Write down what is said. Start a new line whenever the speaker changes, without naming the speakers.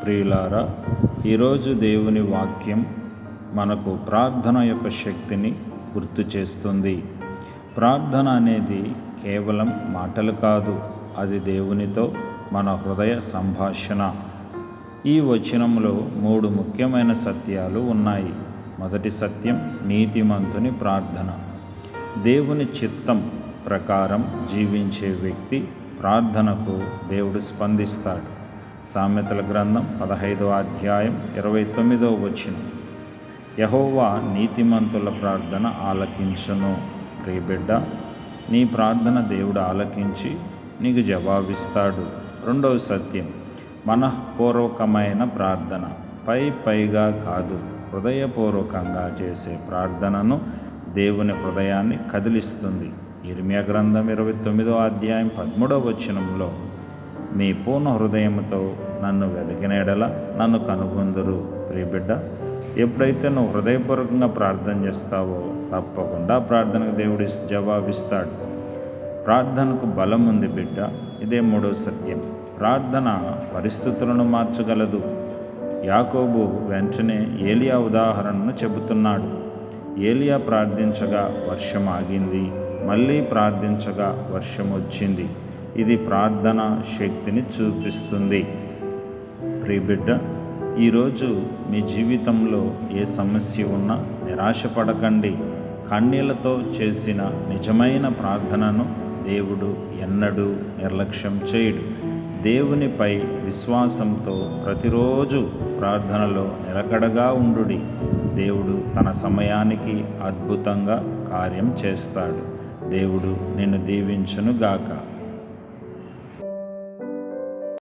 ప్రియులారా, ఈరోజు దేవుని వాక్యం మనకు ప్రార్థన యొక్క శక్తిని గుర్తు చేస్తుంది. ప్రార్థన అనేది కేవలం మాటలు కాదు, అది దేవునితో మన హృదయ సంభాషణ. ఈ వచనంలో 3 ముఖ్యమైన సత్యాలు ఉన్నాయి. మొదటి సత్యం, నీతిమంతుని ప్రార్థన. దేవుని చిత్తం ప్రకారం జీవించే వ్యక్తి ప్రార్థనకు దేవుడు స్పందిస్తాడు. సామెతల గ్రంథం 15వ అధ్యాయం 29వ వచనం. యెహోవా నీతిమంతుల ప్రార్థన ఆలకించును. ప్రియబిడ్డ, నీ ప్రార్థన దేవుడు ఆలకించి నీకు జవాబిస్తాడు. రెండవ సత్యం, మనఃపూర్వకమైన ప్రార్థన. పైగా కాదు, హృదయపూర్వకంగా చేసే ప్రార్థనను దేవుని హృదయాన్ని కదిలిస్తుంది. ఇర్మియా గ్రంథం 29వ అధ్యాయం 13వ వచనంలో, మీ పూర్ణ హృదయంతో నన్ను వెతికిన యెడల నన్ను కనుగొందురు. ప్రియబిడ్డ, ఎప్పుడైతే నువ్వు హృదయపూర్వకంగా ప్రార్థన చేస్తావో తప్పకుండా ప్రార్థనకు దేవుడు జవాబిస్తాడు. ప్రార్థనకు బలం ఉంది బిడ్డ. ఇదే 3వ సత్యం. ప్రార్థన పరిస్థితులను మార్చగలదు. యాకోబు వెంటనే ఏలియా ఉదాహరణను చెబుతున్నాడు. ఏలియా ప్రార్థించగా వర్షం ఆగింది, మళ్ళీ ప్రార్థించగా వర్షం వచ్చింది. ఇది ప్రార్థన శక్తిని చూపిస్తుంది. ప్రియబిడ్డ, ఈరోజు మీ జీవితంలో ఏ సమస్య ఉన్నా నిరాశపడకండి. కన్నీళ్లతో చేసిన నిజమైన ప్రార్థనను దేవుడు ఎన్నడూ నిర్లక్ష్యం చేయడు. దేవునిపై విశ్వాసంతో ప్రతిరోజు ప్రార్థనలో నిలకడగా ఉండుడి. దేవుడు తన సమయానికి అద్భుతంగా కార్యం చేస్తాడు. దేవుడు నిన్ను దీవించును గాక.